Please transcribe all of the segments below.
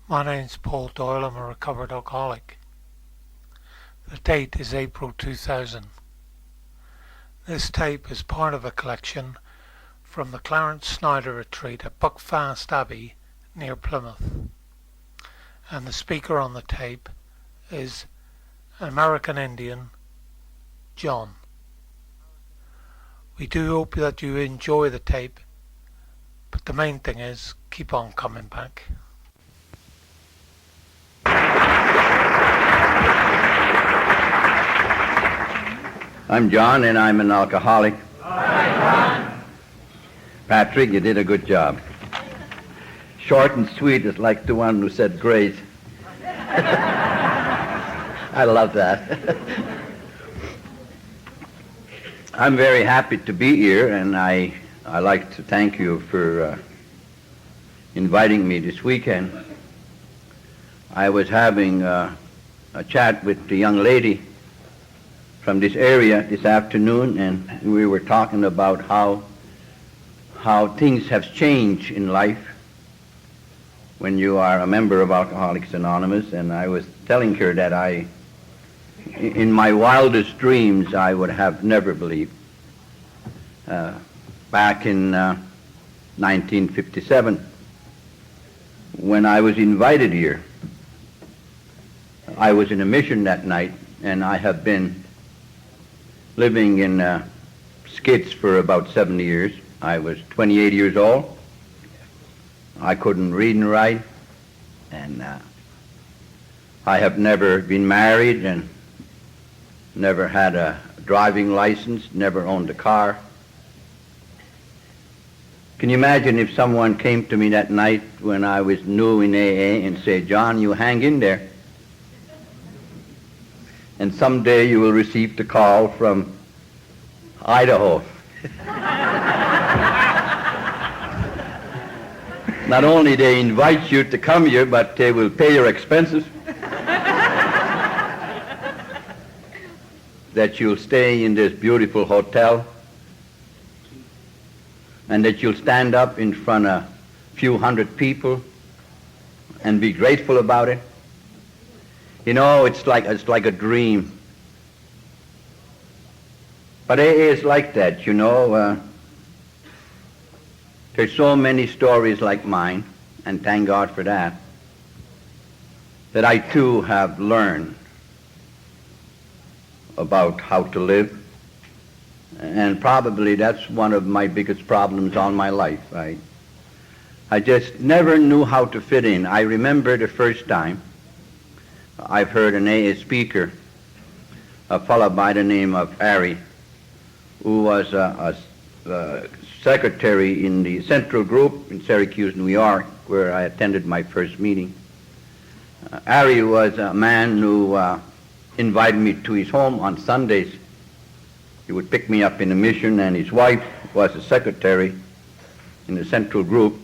My name's Paul Doyle. I'm a recovered alcoholic. The date is April 2000. This tape is part of a collection from the Clarence Snyder retreat at Buckfast Abbey near Plymouth. And the speaker on the tape is American Indian John. We do hope that you enjoy the tape, but the main thing is keep on coming back. I'm John, and I'm an alcoholic. Hi, John. Patrick, you did a good job. Short and sweet is like the one who said grace. I love that. I'm very happy to be here, and I like to thank you for inviting me this weekend. I was having a chat with the young lady from this area this afternoon, and we were talking about how things have changed in life when you are a member of Alcoholics Anonymous. And I was telling her that in my wildest dreams, I would have never believed. Back in 1957, when I was invited here, I was in a mission that night, and I have been living in skits for about 7 years. I was 28 years old. I couldn't read and write, and I have never been married and never had a driving license, never owned a car. Can you imagine if someone came to me that night when I was new in AA and said, "John, you hang in there, and someday you will receive the call from Idaho." Not only they invite you to come here, but they will pay your expenses. That you'll stay in this beautiful hotel, and that you'll stand up in front of a few hundred people and be grateful about it. You know, it's like a dream. But AA is like that, you know. There's so many stories like mine, and thank God for that I too have learned about how to live. And probably that's one of my biggest problems all my life. I just never knew how to fit in. I remember the first time I've heard an AA speaker, a fellow by the name of Harry, who was a secretary in the Central Group in Syracuse, New York, where I attended my first meeting. Harry was a man who invited me to his home on Sundays. He would pick me up in the mission, and his wife was a secretary in the Central Group.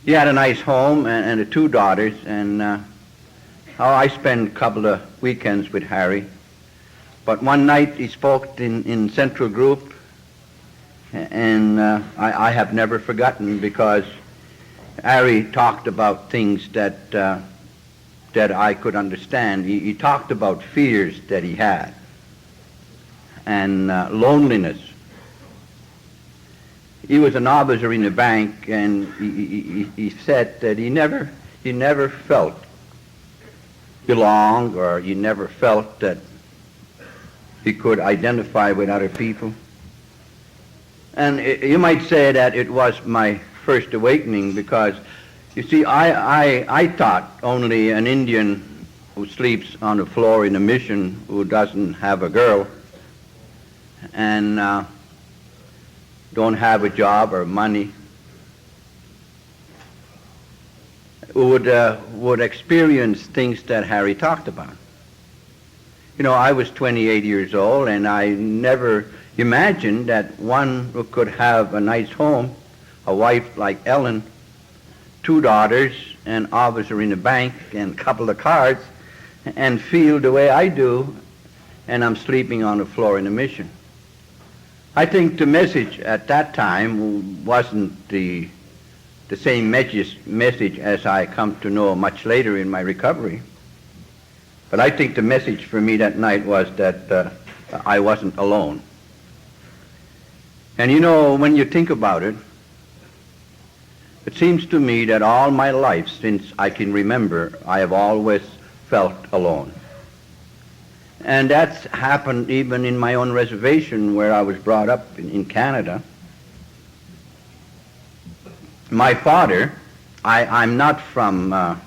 He had a nice home and the two daughters, and I spent a couple of weekends with Harry. But one night he spoke in Central Group, and I have never forgotten, because Harry talked about things that I could understand. He talked about fears that he had, and loneliness. He was an officer in the bank, and he said that he never felt belonged, or he never felt that he could identify with other people. And you might say that it was my first awakening, because, you see, I thought only an Indian who sleeps on the floor in a mission, who doesn't have a girl, and don't have a job or money, would experience things that Harry talked about. You know, I was 28 years old, and I never imagined that one who could have a nice home, a wife like Ellen, two daughters, an officer in the bank, and a couple of cars, and feel the way I do, and I'm sleeping on the floor in a mission. I think the message at that time wasn't the the same message as I come to know much later in my recovery. But I think the message for me that night was that I wasn't alone. And you know, when you think about it, it seems to me that all my life, since I can remember, I have always felt alone. And that's happened even in my own reservation where I was brought up in Canada. My father, I'm not from a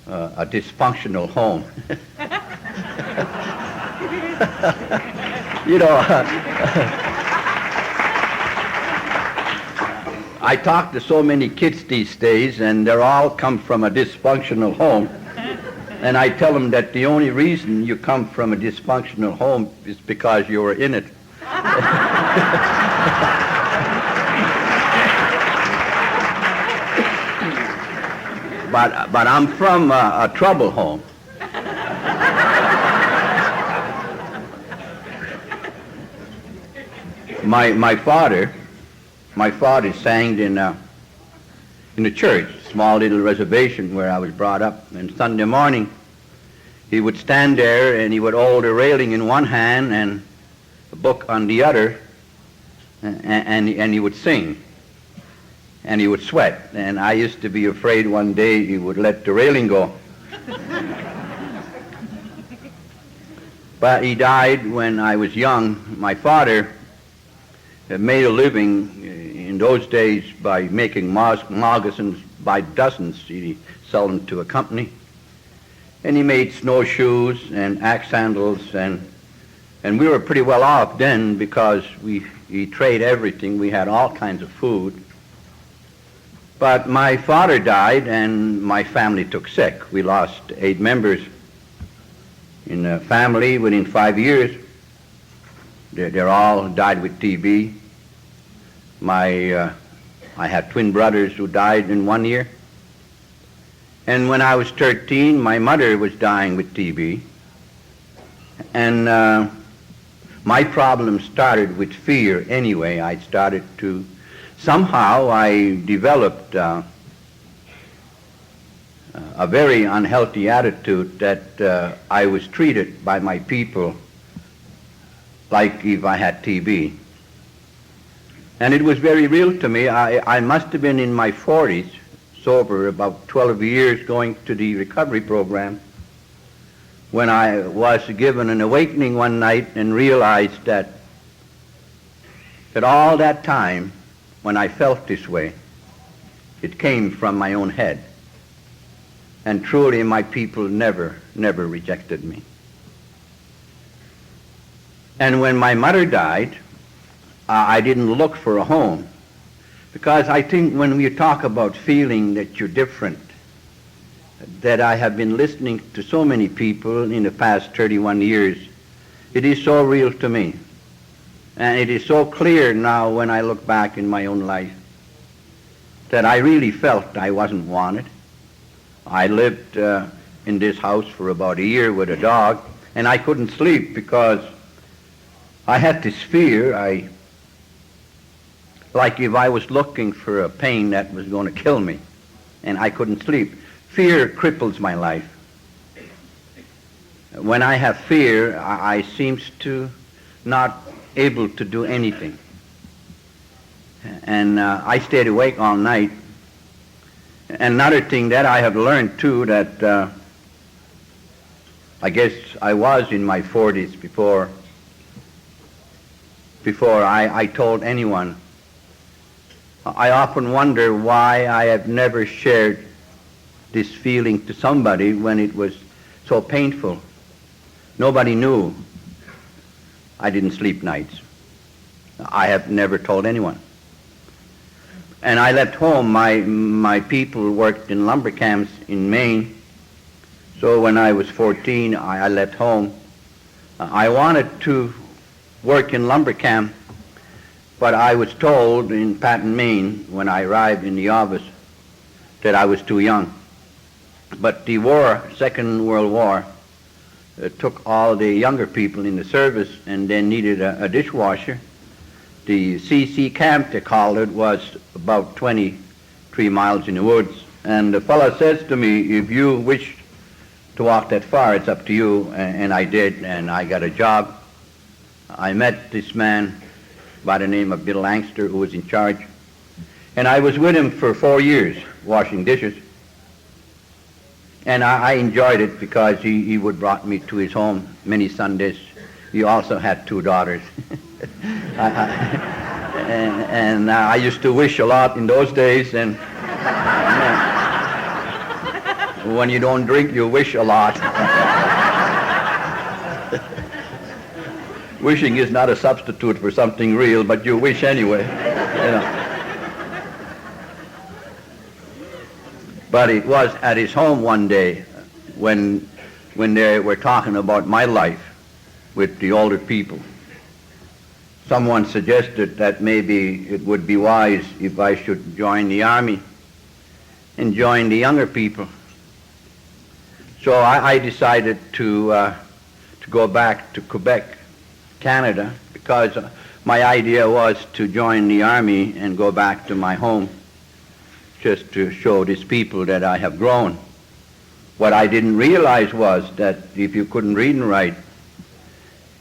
dysfunctional home. You know, I talk to so many kids these days, and they're all come from a dysfunctional home. And I tell them that the only reason you come from a dysfunctional home is because you were in it. But I'm from a trouble home. My father sang in the church, small little reservation where I was brought up. And Sunday morning, he would stand there and he would hold a railing in one hand and a book on the other, and he would sing. And he would sweat. And I used to be afraid one day he would let the railing go. But he died when I was young. My father made a living in those days by making moccasins by dozens. He sold them to a company. And he made snowshoes and axe handles, and we were pretty well off then because he traded everything. We had all kinds of food. But my father died and my family took sick. We lost 8 members in the family within 5 years. They're all died with TB. I had twin brothers who died in 1 year. And when I was 13, my mother was dying with TB. And my problem started with fear anyway. I started to, somehow I developed a very unhealthy attitude that I was treated by my people like if I had TB. And it was very real to me. I must have been in my 40s, sober, about 12 years, going to the recovery program, when I was given an awakening one night and realized that all that time, when I felt this way, it came from my own head. And truly, my people never rejected me. And when my mother died, I didn't look for a home, because I think when we talk about feeling that you're different, that I have been listening to so many people in the past 31 years, it is so real to me. And it is so clear now when I look back in my own life that I really felt I wasn't wanted. I lived in this house for about a year with a dog, and I couldn't sleep because I had this fear. Like if I was looking for a pain that was going to kill me, and I couldn't sleep. Fear cripples my life. When I have fear, I seem to not able to do anything. And I stayed awake all night. Another thing that I have learned too, that I guess I was in my 40s before I told anyone. I often wonder why I have never shared this feeling to somebody when it was so painful. Nobody knew I didn't sleep nights. I have never told anyone. And I left home. My people worked in lumber camps in Maine. So when I was 14, I left home. I wanted to work in lumber camp, but I was told in Patton, Maine, when I arrived in the office, that I was too young. But the war, Second World War, took all the younger people in the service and then needed a dishwasher. The CC camp, they called it, was about 20 3 miles in the woods. And the fellow says to me, if you wish to walk that far, it's up to you. And I did, and I got a job. I met this man by the name of Bill Langster, who was in charge. And I was with him for 4 years, washing dishes. And I enjoyed it because he would brought me to his home many Sundays. He also had 2 daughters. and I used to wish a lot in those days. And when you don't drink, you wish a lot. Wishing is not a substitute for something real, but you wish anyway. You know. But it was at his home one day when they were talking about my life with the older people. Someone suggested that maybe it would be wise if I should join the army and join the younger people. So I decided to go back to Quebec, Canada, because my idea was to join the army and go back to my home, just to show these people that I have grown. What I didn't realize was that if you couldn't read and write,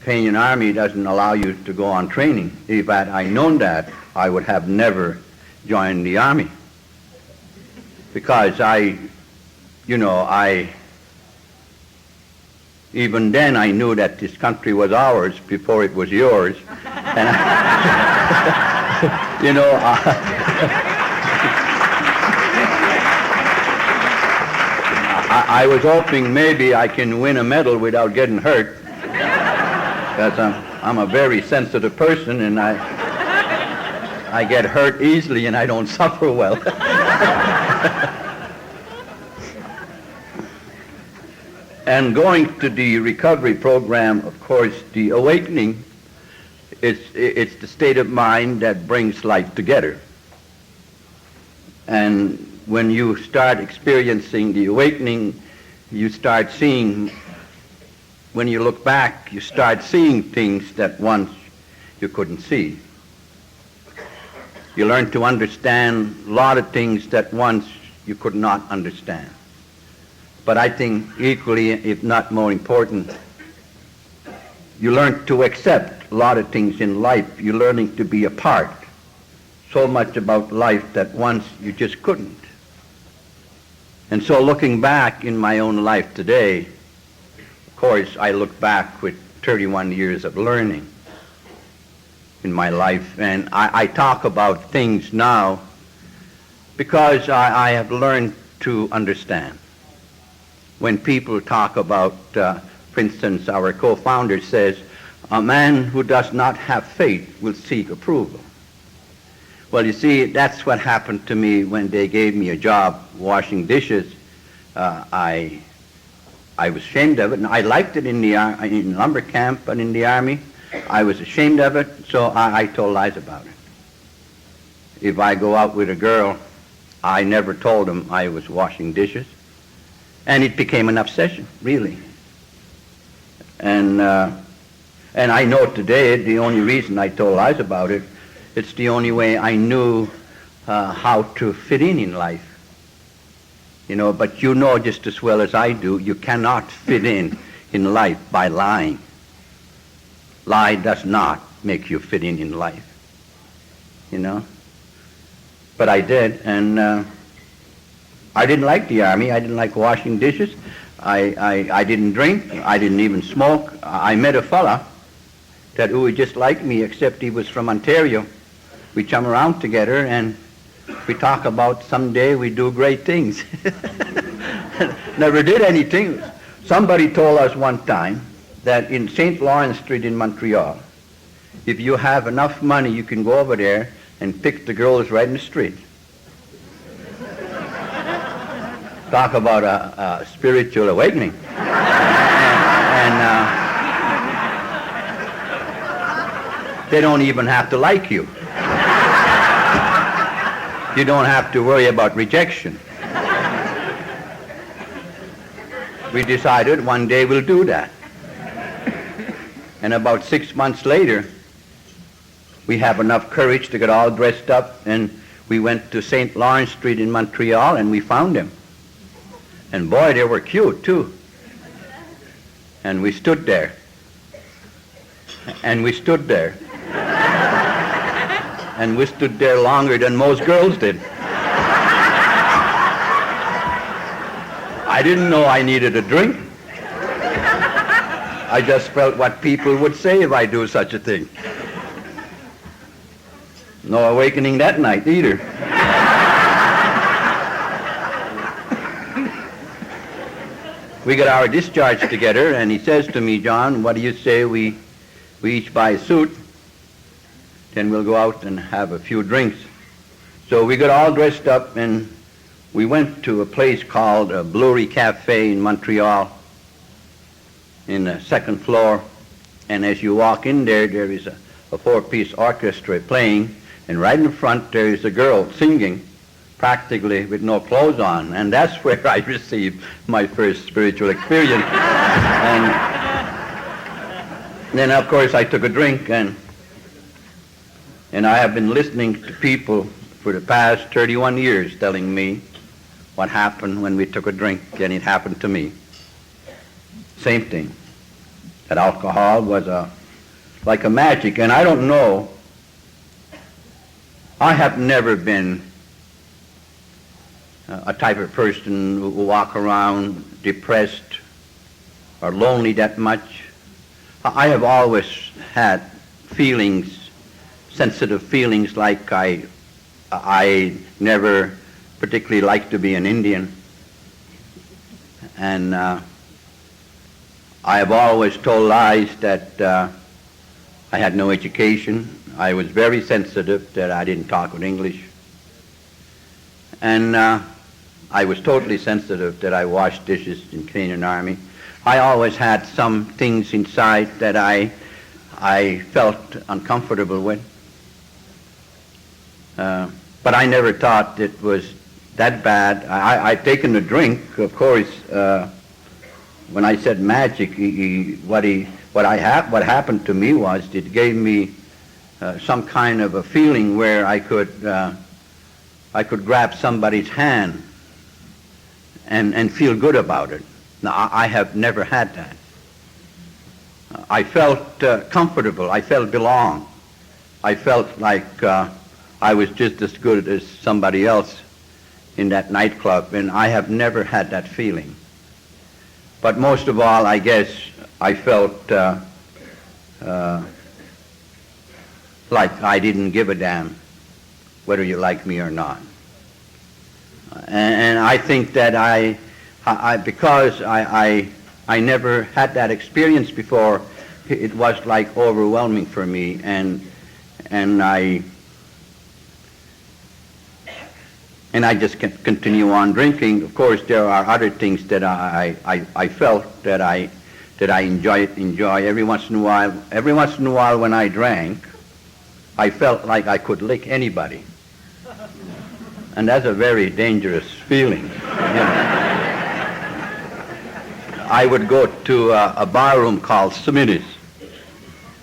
Canadian Army doesn't allow you to go on training. If I had known that, I would have never joined the Army. Because even then I knew that this country was ours before it was yours. And I was hoping maybe I can win a medal without getting hurt, because I'm a very sensitive person, and I get hurt easily and I don't suffer well. And going to the recovery program, of course, the awakening, it's the state of mind that brings life together. And when you start experiencing the awakening, you start seeing, when you look back, you start seeing things that once you couldn't see. You learn to understand a lot of things that once you could not understand. But I think equally, if not more important, you learn to accept a lot of things in life. You're learning to be a part so much about life that once you just couldn't. And so looking back in my own life today, of course, I look back with 31 years of learning in my life, and I talk about things now because I have learned to understand. When people talk about, for instance, our co-founder says, a man who does not have faith will seek approval. Well, you see, that's what happened to me when they gave me a job washing dishes. I was ashamed of it, and I liked it in lumber camp and in the Army. I was ashamed of it, so I told lies about it. If I go out with a girl, I never told them I was washing dishes. And it became an obsession, really. And I know today the only reason I told lies about it, it's the only way I knew how to fit in life. But you know just as well as I do, you cannot fit in life by lying. Lie does not make you fit in life, But I did, and I didn't like the Army. I didn't like washing dishes. I didn't drink. I didn't even smoke. I met a fella who was just like me, except he was from Ontario. We chum around together, and we talk about someday we do great things. Never did anything. Somebody told us one time that in St. Lawrence Street in Montreal, if you have enough money, you can go over there and pick the girls right in the street. Talk about a spiritual awakening. And they don't even have to like you. You don't have to worry about rejection. We decided one day we'll do that. And about 6 months later, we have enough courage to get all dressed up, and we went to St. Lawrence Street in Montreal and we found them. And boy, they were cute too. And we stood there. And we stood there. And we stood there longer than most girls did. I didn't know I needed a drink. I just felt what people would say if I do such a thing. No awakening that night either. We got our discharge together, and he says to me, John, what do you say we each buy a suit, then we'll go out and have a few drinks. So we got all dressed up, and we went to a place called Blurry Cafe in Montreal, in the second floor. And as you walk in there, there is a four-piece orchestra playing, and right in front there is a girl singing, practically with no clothes on. And that's where I received my first spiritual experience. And then, of course, I took a drink, and I have been listening to people for the past 31 years telling me what happened when we took a drink, and it happened to me. Same thing. That alcohol was like a magic, and I don't know. I have never been a type of person who walk around depressed or lonely that much. I have always had feelings, sensitive feelings, like I never particularly liked to be an Indian. And I have always told lies that I had no education. I was very sensitive that I didn't talk with English. And I was totally sensitive that I washed dishes in Canadian Army. I always had some things inside that I felt uncomfortable with. But I never thought it was that bad. I'd taken a drink, of course. When I said magic, what happened to me was it gave me some kind of a feeling where I could grab somebody's hand and feel good about it. Now, I have never had that. I felt comfortable. I felt belong. I felt like I was just as good as somebody else in that nightclub, and I have never had that feeling. But most of all, I guess I felt like I didn't give a damn whether you like me or not. And I think that because I never had that experience before, it was like overwhelming for me, and I just continue on drinking. Of course, there are other things that I felt that I enjoy every once in a while. Every once in a while, when I drank, I felt like I could lick anybody, and that's a very dangerous feeling. You know. I would go to a bar room called Smitty's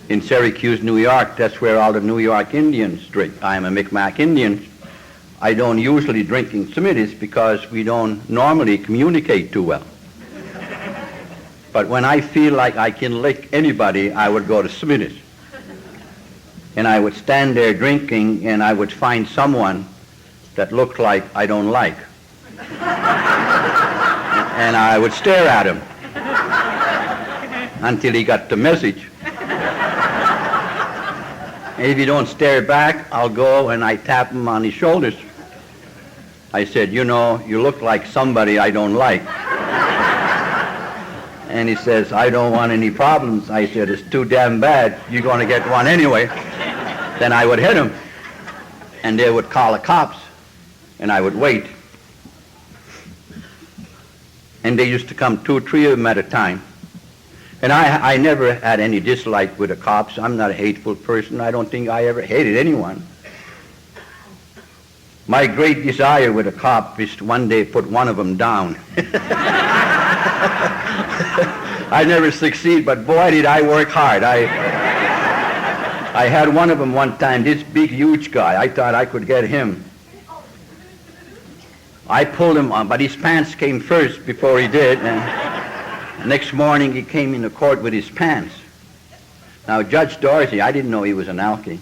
in Syracuse, New York. That's where all the New York Indians drink. I'm a Mi'kmaq Indian. I don't usually drink in Smitty's because we don't normally communicate too well. But when I feel like I can lick anybody, I would go to Smitty's. And I would stand there drinking, and I would find someone that looked like I don't like. And I would stare at him until he got the message. And if he don't stare back, I'll go and I tap him on his shoulders. I said, you know, you look like somebody I don't like. And he says, I don't want any problems. I said, it's too damn bad. You're going to get one anyway. Then I would hit him, and they would call the cops, and I would wait. And they used to come 2 or 3 of them at a time. And I never had any dislike with the cops. I'm not a hateful person. I don't think I ever hated anyone. My great desire with a cop is to one day put one of them down. I never succeed, but boy, did I work hard. I had one of them one time, this big, huge guy. I thought I could get him. I pulled him on, but his pants came first before he did, and next morning he came into court with his pants. Now, Judge Dorsey, I didn't know he was an alkie.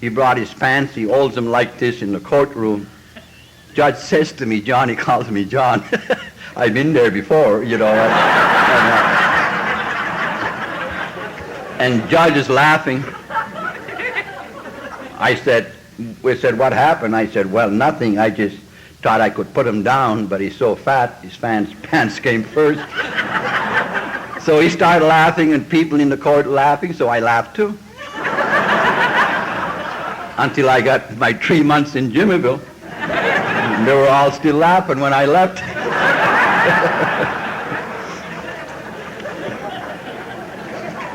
He brought his pants, he holds them like this in the courtroom. Judge says to me, John, he calls me John. I've been there before, you know. And Judge is laughing. We said, what happened? I said, well, nothing. I just thought I could put him down, but he's so fat, his pants came first. So he started laughing, and people in the court laughing, so I laughed too. Until I got my 3 months in Jimmyville. And they were all still laughing when I left.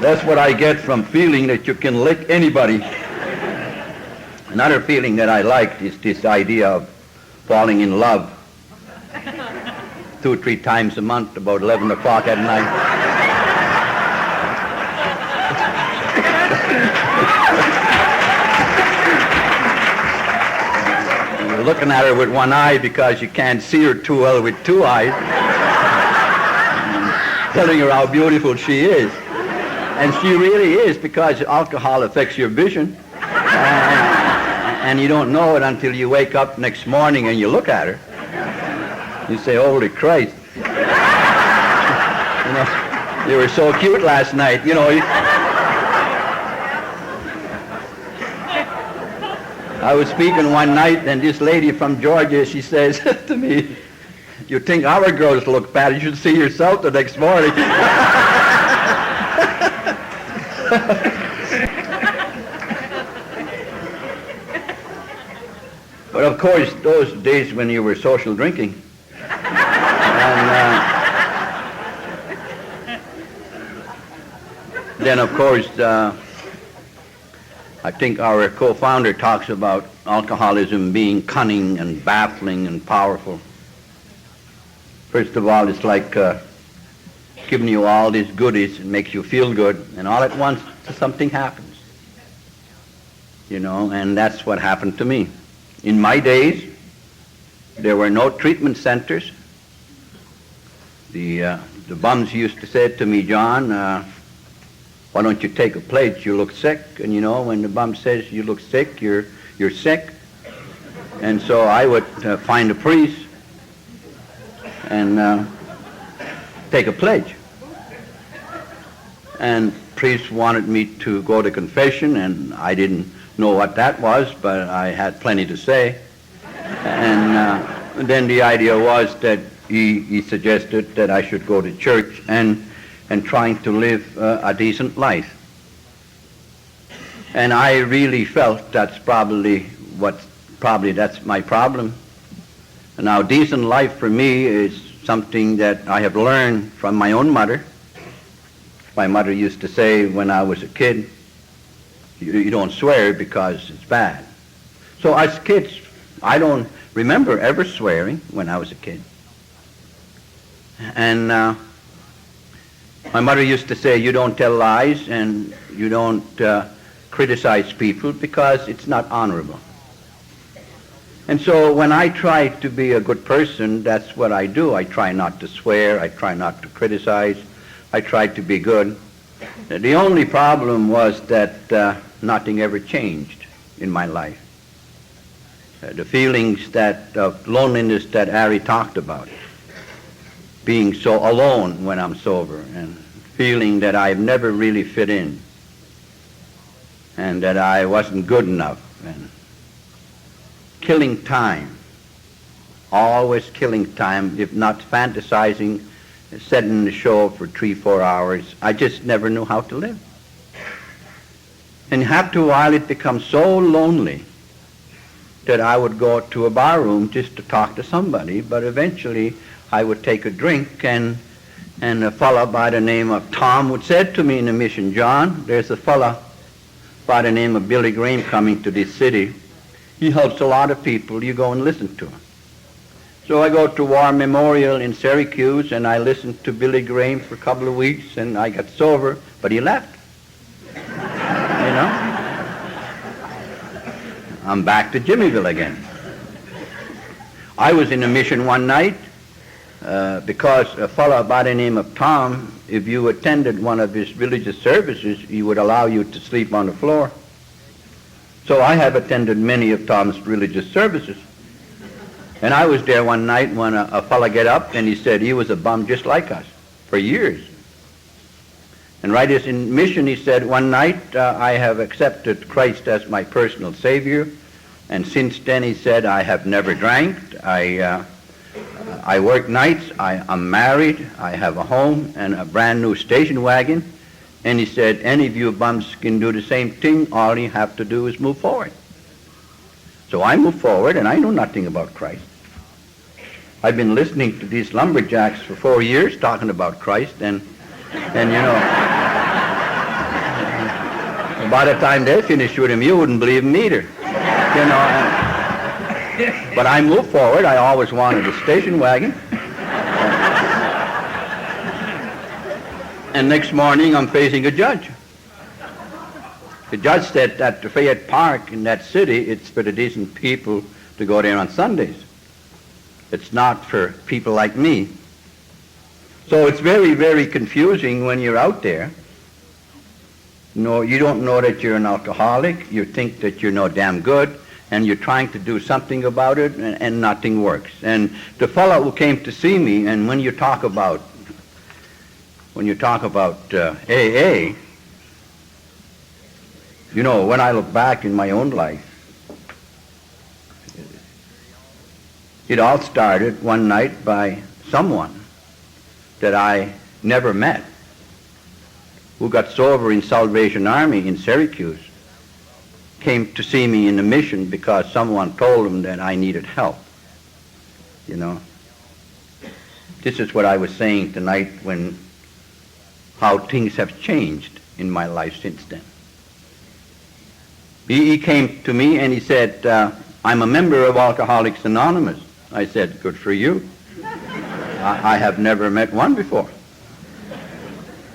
That's what I get from feeling that you can lick anybody. Another feeling that I liked is this idea of falling in love 2 or 3 times a month, about 11 o'clock at night. You're looking at her with one eye because you can't see her too well with 2 eyes. Telling her how beautiful she is. And she really is, because alcohol affects your vision. And you don't know it until you wake up next morning and you look at her. You say, holy Christ. You know, you were so cute last night, you know. I was speaking one night, and this lady from Georgia, she says to me, you think our girls look bad, you should see yourself the next morning. But of course, those days when you were social drinking, and then of course, I think our co-founder talks about alcoholism being cunning and baffling and powerful. First of all, it's like giving you all these goodies and makes you feel good, and all at once something happens. You know, and that's what happened to me. In my days, there were no treatment centers. The bums used to say to me, John, why don't you take a plate? You look sick. And you know, when the bum says you look sick, you're sick. And so I would find a priest and take a pledge. And priest wanted me to go to confession, and I didn't know what that was, but I had plenty to say. And then the idea was that he suggested that I should go to church and trying to live a decent life. And I really felt that's probably that's my problem. And now decent life for me is something that I have learned from my own mother. My mother used to say when I was a kid, you don't swear because it's bad. So as kids, I don't remember ever swearing when I was a kid. And my mother used to say, you don't tell lies and you don't criticize people because it's not honorable. And so when I try to be a good person, that's what I do. I try not to swear. I try not to criticize. I try to be good. The only problem was that nothing ever changed in my life. The feelings of loneliness that Ari talked about, being so alone when I'm sober, and feeling that I've never really fit in, and that I wasn't good enough, and killing time, always killing time, if not fantasizing, setting the show for 3-4 hours. I just never knew how to live. And after a while it becomes so lonely that I would go to a bar room just to talk to somebody, but eventually I would take a drink, and a fellow by the name of Tom would say to me in the mission, John, there's a fellow by the name of Billy Graham coming to this city. He helps a lot of people. You go and listen to him. So I go to War Memorial in Syracuse, and I listened to Billy Graham for a couple of weeks, and I got sober, but he left. You know? I'm back to Jimmyville again. I was in a mission one night because a fellow by the name of Tom, if you attended one of his religious services, he would allow you to sleep on the floor. So I have attended many of Tom's religious services. And I was there one night when a fellow got up and he said he was a bum just like us for years. And right as in mission, he said, one night I have accepted Christ as my personal Savior. And since then, he said, I have never drank. I work nights. I'm married. I have a home and a brand new station wagon. And he said, any of you bums can do the same thing. All you have to do is move forward. So I moved forward, and I know nothing about Christ. I've been listening to these lumberjacks for 4 years talking about Christ, and you know, by the time they finished with him, you wouldn't believe him either. You know, but I moved forward. I always wanted a station wagon. And next morning, I'm facing a judge. The judge said that the Fayette Park in that city, it's for the decent people to go there on Sundays. It's not for people like me. So it's very, very confusing when you're out there. No, you don't know that you're an alcoholic. You think that you're no damn good, and you're trying to do something about it, and nothing works. And the fellow who came to see me, and when you talk about AA, you know, when I look back in my own life, it all started one night by someone that I never met, who got sober in Salvation Army in Syracuse, came to see me in the mission because someone told him that I needed help. You know, this is what I was saying tonight, when how things have changed in my life since then. He came to me and he said, I'm a member of Alcoholics Anonymous. I said, good for you. I have never met one before.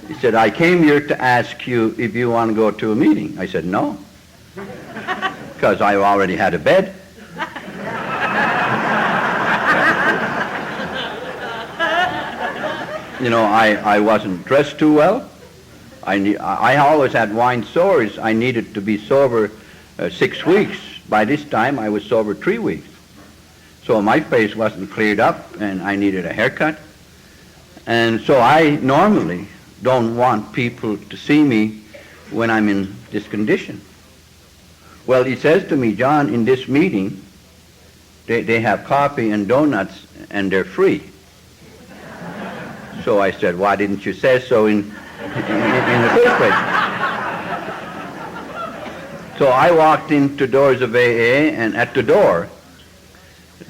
He said, I came here to ask you if you want to go to a meeting. I said, no, because I already had a bed. You know, I wasn't dressed too well. I always had wine sores. I needed to be sober 6 weeks. By this time, I was sober 3 weeks. So my face wasn't cleared up, and I needed a haircut. And so I normally don't want people to see me when I'm in this condition. Well, he says to me, John, in this meeting, they have coffee and donuts, and they're free. So I said, why didn't you say so in the first place? So I walked into doors of AA, and at the door,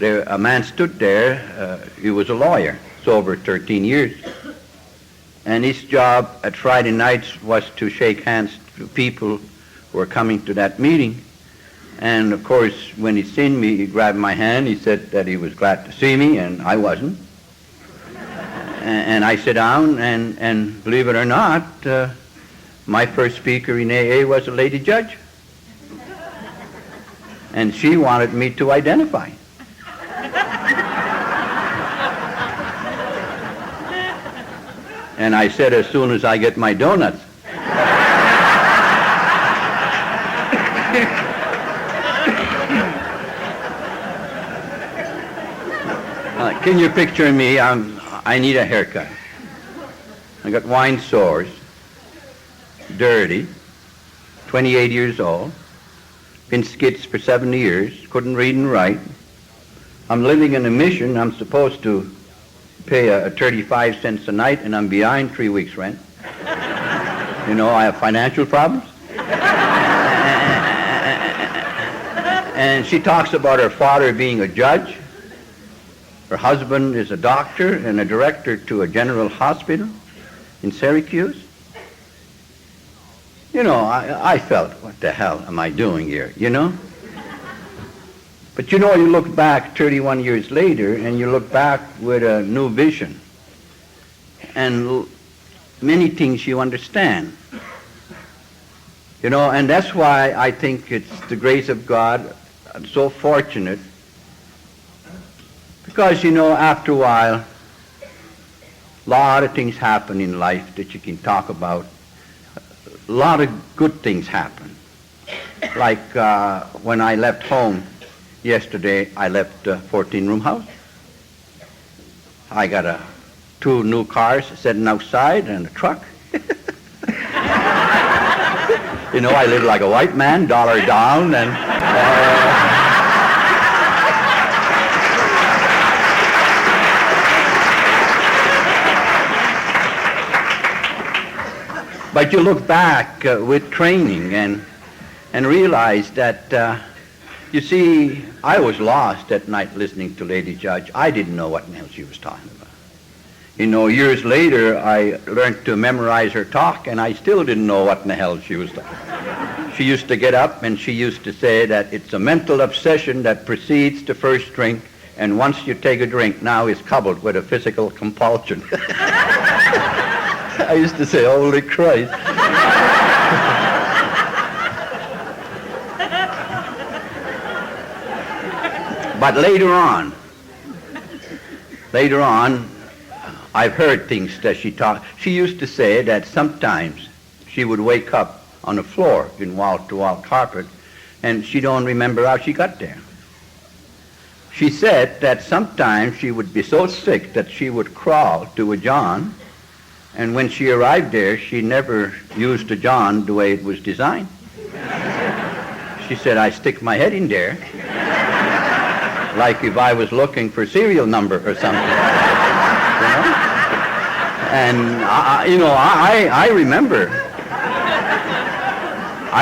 a man stood there. He was a lawyer, sober 13 years. And his job at Friday nights was to shake hands to people who were coming to that meeting. And of course, when he seen me, he grabbed my hand. He said that he was glad to see me, and I wasn't. And I sat down, and believe it or not, my first speaker in AA was a lady judge. And she wanted me to identify. And I said, as soon as I get my donuts. Can you picture me? I need a haircut. I got wine sores, dirty, 28 years old, been skits for 7 years, couldn't read and write. I'm living in a mission. I'm supposed to pay a 35 cents a night, and I'm behind 3 weeks' rent. You know, I have financial problems. And she talks about her father being a judge. Her husband is a doctor and a director to a general hospital in Syracuse. You know, I felt, what the hell am I doing here, you know? But you know, you look back 31 years later, and you look back with a new vision. And many things you understand. You know, and that's why I think it's the grace of God. I'm so fortunate Because, after a while, a lot of things happen in life that you can talk about. A lot of good things happen. Like when I left home yesterday, I left a 14-room house. I got 2 new cars sitting outside and a truck. I live like a white man, dollar down, and but you look back with training and realize that, you see, I was lost that night listening to Lady Judge. I didn't know what the hell she was talking about. Years later, I learned to memorize her talk, and I still didn't know what in the hell she was talking about. She used to get up, and she used to say that it's a mental obsession that precedes the first drink, and once you take a drink, now is coupled with a physical compulsion. I used to say, holy Christ. But later on, I've heard things that she taught. She used to say that sometimes she would wake up on the floor in wall-to-wall carpet, and she don't remember how she got there. She said that sometimes she would be so sick that she would crawl to a john, and when she arrived there, she never used the john the way it was designed. She said, I stick my head in there, like if I was looking for serial number or something. And I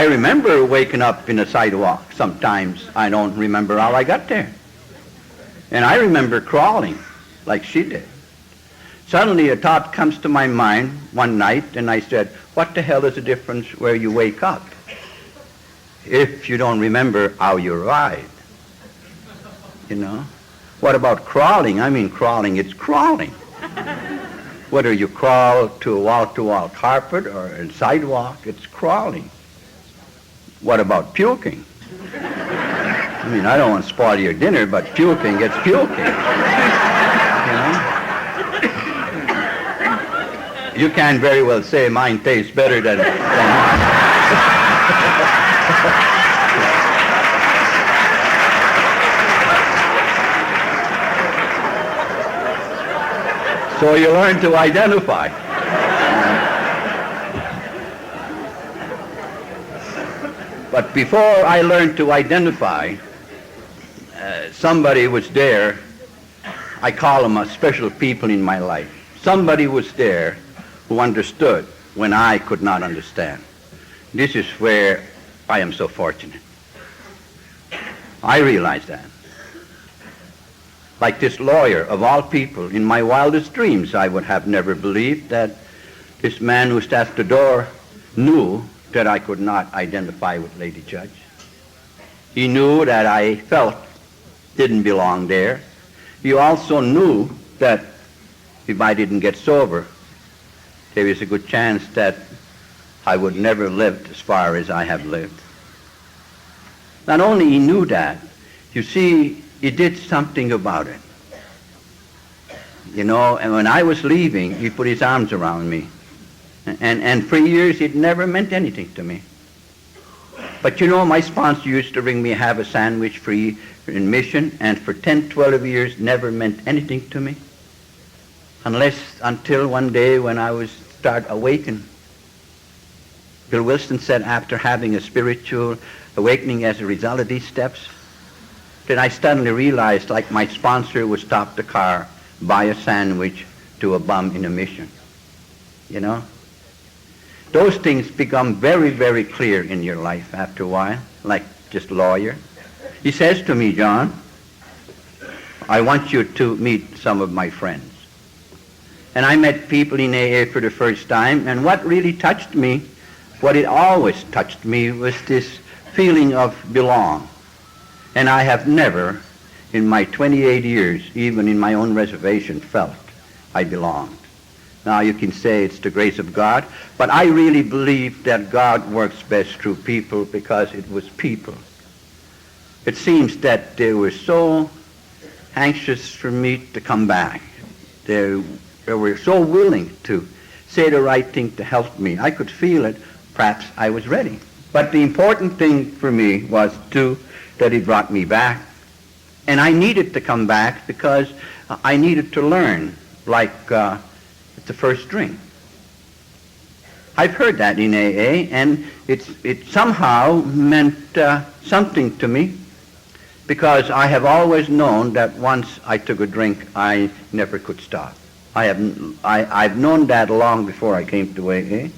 remember waking up in a sidewalk. Sometimes I don't remember how I got there. And I remember crawling like she did. Suddenly a thought comes to my mind one night, and I said, what the hell is the difference where you wake up if you don't remember how you arrived? What about crawling? I mean, crawling, it's crawling. Whether you crawl to a wall-to-wall carpet or a sidewalk, it's crawling. What about puking? I mean, I don't want to spoil your dinner, but puking, it's puking. You can very well say mine tastes better than So you learn to identify. But before I learned to identify, somebody was there. I call them special people in my life. Somebody was there who understood when I could not understand. This is where I am so fortunate. I realized that. Like this lawyer, of all people, in my wildest dreams, I would have never believed that this man who sat at the door knew that I could not identify with Lady Judge. He knew that I felt didn't belong there. He also knew that if I didn't get sober, there is a good chance that I would never live as far as I have lived. Not only he knew that, you see, he did something about it. And when I was leaving, he put his arms around me. And for years, it never meant anything to me. But my sponsor used to bring me have a sandwich free in Mission, and for 10, 12 years, never meant anything to me. Until one day when I was start awakening. Bill Wilson said after having a spiritual awakening as a result of these steps, then I suddenly realized, like my sponsor would stop the car, buy a sandwich to a bum in a mission. Those things become very, very clear in your life after a while, like this lawyer. He says to me, John, I want you to meet some of my friends. And I met people in AA for the first time, and what really touched me, what it always touched me, was this feeling of belong. And I have never, in my 28 years, even in my own reservation, felt I belonged. Now you can say it's the grace of God, but I really believe that God works best through people because it was people. It seems that they were so anxious for me to come back. They were so willing to say the right thing to help me. I could feel it. Perhaps I was ready. But the important thing for me was, too, that he brought me back. And I needed to come back because I needed to learn, like the first drink. I've heard that in AA, and it somehow meant something to me, because I have always known that once I took a drink, I never could stop. I've known that long before I came to AA.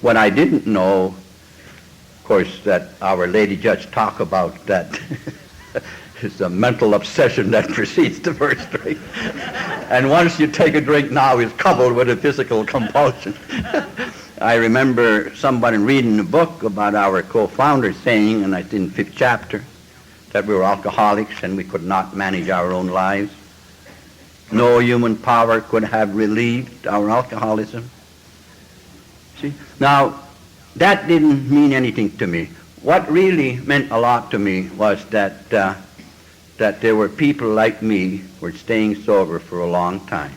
What I didn't know, of course, that Our Lady just talked about, that is a mental obsession that precedes the first drink. And once you take a drink now, it's coupled with a physical compulsion. I remember somebody reading a book about our co-founder saying, and I think in the 5th chapter, that we were alcoholics and we could not manage our own lives. No human power could have relieved our alcoholism. See? Now, that didn't mean anything to me. What really meant a lot to me was that there were people like me who were staying sober for a long time.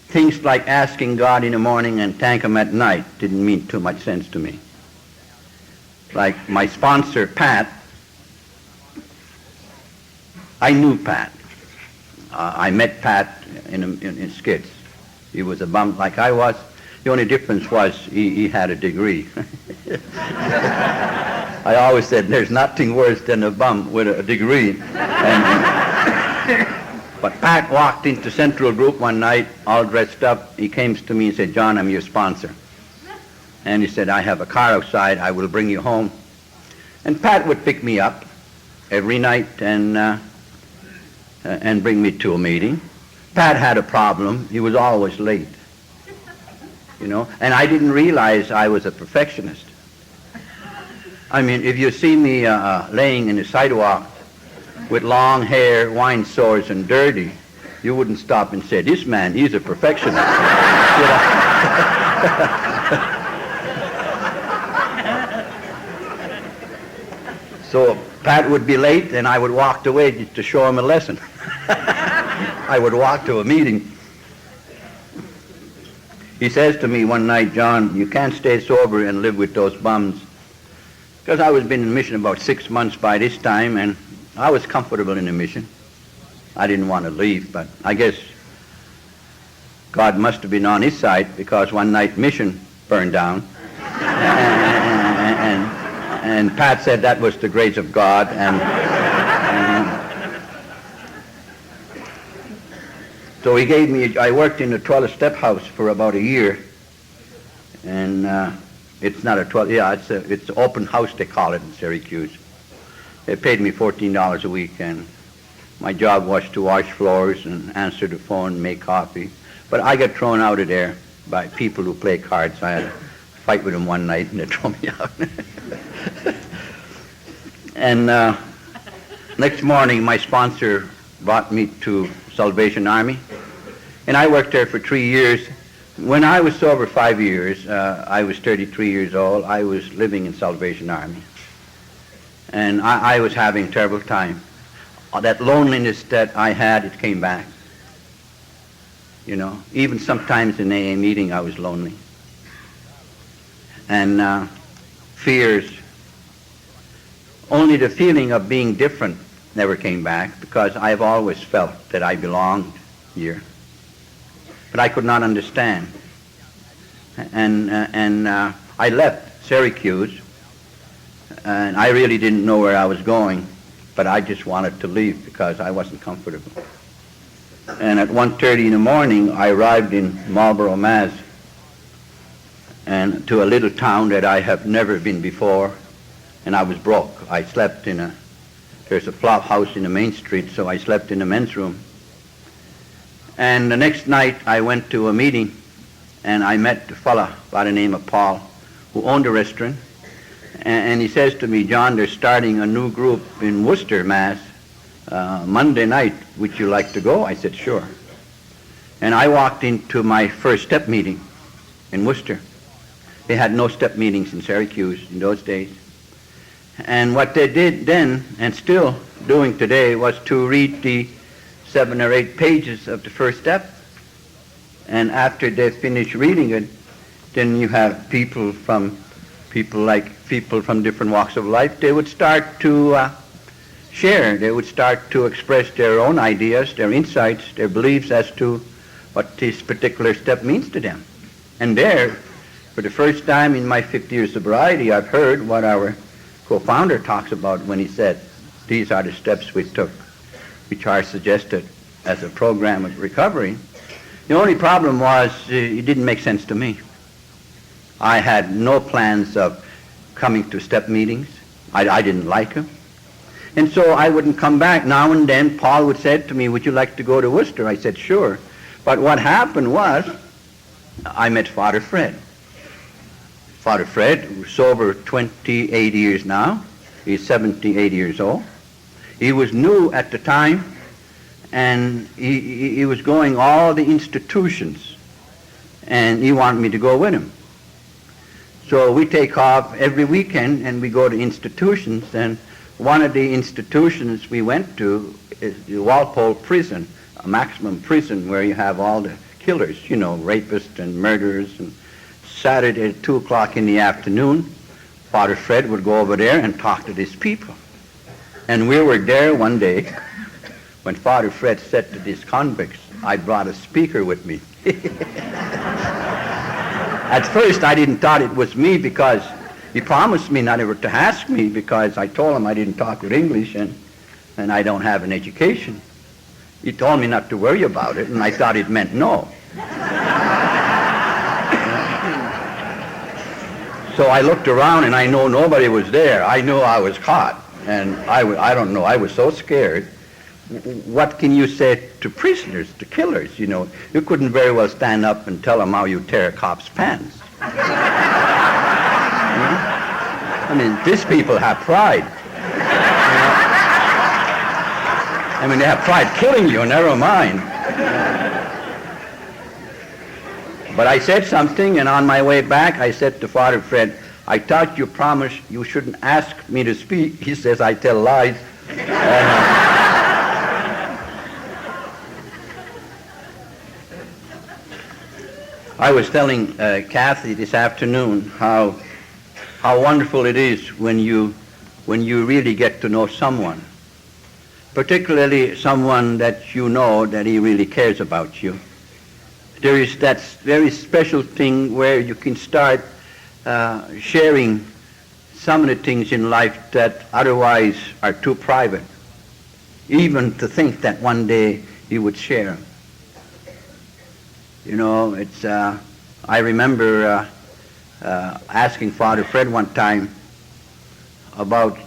Things like asking God in the morning and thank Him at night didn't mean too much sense to me. Like my sponsor, Pat, I knew Pat. I met Pat in Skits. He was a bum like I was. The only difference was he had a degree. I always said there's nothing worse than a bum with a degree. But Pat walked into Central Group one night, all dressed up. He came to me and said, "John, I'm your sponsor." And he said, "I have a car outside. I will bring you home." And Pat would pick me up every night and bring me to a meeting. Pat had a problem. He was always late. You know, and I didn't realize I was a perfectionist. I mean, if you see me laying in the sidewalk with long hair, wine sores, and dirty, you wouldn't stop and say, "This man, he's a perfectionist." You know? So Pat would be late, and I would walk away to show him a lesson. I would walk to a meeting. He says to me one night, "John, you can't stay sober and live with those bums." Because I was been in mission about 6 months by this time, and I was comfortable in the mission. I didn't want to leave, but I guess God must have been on his side, because one night mission burned down. And Pat said that was the grace of God. So he gave me, I worked in the 12-step house for about a year. And it's not a 12, yeah, it's an open house, they call it in Syracuse. They paid me $14 a week, and my job was to wash floors and answer the phone, make coffee. But I got thrown out of there by people who play cards. I had a fight with them one night, and they threw me out. And next morning, my sponsor brought me to Salvation Army, and I worked there for 3 years. When I was sober 5 years, I was 33 years old. I was living in Salvation Army. And I was having a terrible time. That loneliness that I had, it came back. You know, even sometimes in AA meeting, I was lonely. And fears. Only the feeling of being different never came back, because I have always felt that I belonged here. But I could not understand. And I left Syracuse, and I really didn't know where I was going, but I just wanted to leave because I wasn't comfortable. And at 1:30 in the morning, I arrived in Marlborough, Mass, and to a little town that I have never been before, and I was broke. I slept there's a flop house in the main street, so I slept in the men's room. And the next night, I went to a meeting, and I met a fella by the name of Paul, who owned a restaurant. And he says to me, "John, they're starting a new group in Worcester, Mass, Monday night. Would you like to go?" I said, "Sure." And I walked into my first step meeting in Worcester. They had no step meetings in Syracuse in those days. And what they did then, and still doing today, was to read the 7 or 8 pages of the first step. And after they finish reading it, then you have people from different walks of life. They would start to share. They would start to express their own ideas, their insights, their beliefs as to what this particular step means to them. And there, for the first time in my 50-year sobriety, I've heard what our co-founder talks about when he said, these are the steps we took, which are suggested as a program of recovery. The only problem was it didn't make sense to me. I had no plans of coming to step meetings. I didn't like them. And so I wouldn't come back. Now and then Paul would say to me, would you like to go to Worcester? I said, sure. But what happened was I met Father Fred. Father Fred, who's sober 28 years now. He's 78 years old. He was new at the time, and he was going all the institutions, and he wanted me to go with him. So we take off every weekend, and we go to institutions, and one of the institutions we went to is the Walpole prison, a maximum prison where you have all the killers, rapists and murderers. And Saturday at 2 o'clock in the afternoon, Father Fred would go over there and talk to these people. And we were there one day when Father Fred said to these convicts, I brought a speaker with me. At first I didn't thought it was me because he promised me not ever to ask me because I told him I didn't talk with English and I don't have an education. He told me not to worry about it, and I thought it meant no. So I looked around and I know nobody was there. I knew I was caught. And I don't know, I was so scared. What can you say to prisoners, to killers, You couldn't very well stand up and tell them how you tear a cop's pants. I mean, these people have pride. I mean, they have pride killing you, never mind. But I said something, and on my way back, I said to Father Fred, I thought you promised you shouldn't ask me to speak. He says, I tell lies. I was telling Kathy this afternoon how wonderful it is when you really get to know someone, particularly someone that you know that he really cares about you. There is that very special thing where you can start sharing some of the things in life that otherwise are too private, even to think that one day you would share. I remember asking Father Fred one time about,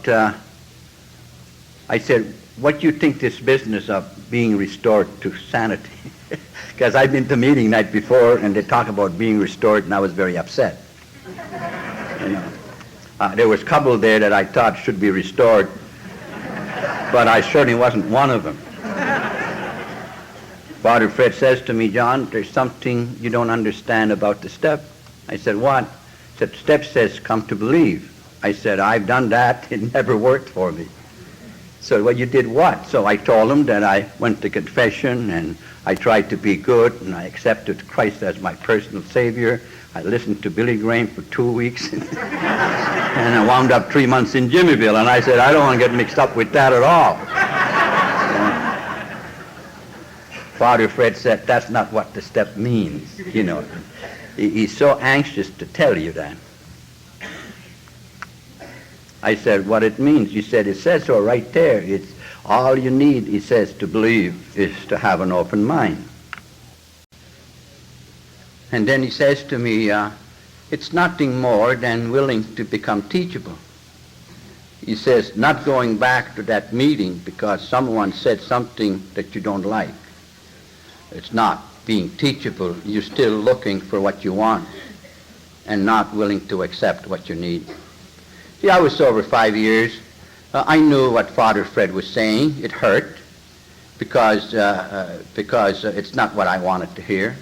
I said, what do you think this business of being restored to sanity? Because I'd been to meeting night before and they talk about being restored, and I was very upset. There was a couple there that I thought should be restored, but I certainly wasn't one of them. Father Fred says to me, John, there's something you don't understand about the step. I said, what? He said, the step says come to believe. I said, I've done that. It never worked for me. So, well, you did what? So I told him that I went to confession and I tried to be good and I accepted Christ as my personal Savior. I listened to Billy Graham for 2 weeks and I wound up 3 months in Jimmyville, and I said, I don't want to get mixed up with that at all. Father Fred said, that's not what the step means, He's so anxious to tell you that. I said, what it means? He said, it says so right there. It's all you need, he says, to believe is to have an open mind. And then he says to me, it's nothing more than willing to become teachable. He says, not going back to that meeting because someone said something that you don't like. It's not being teachable. You're still looking for what you want and not willing to accept what you need. See, I was sober 5 years. I knew what Father Fred was saying. It hurt because it's not what I wanted to hear.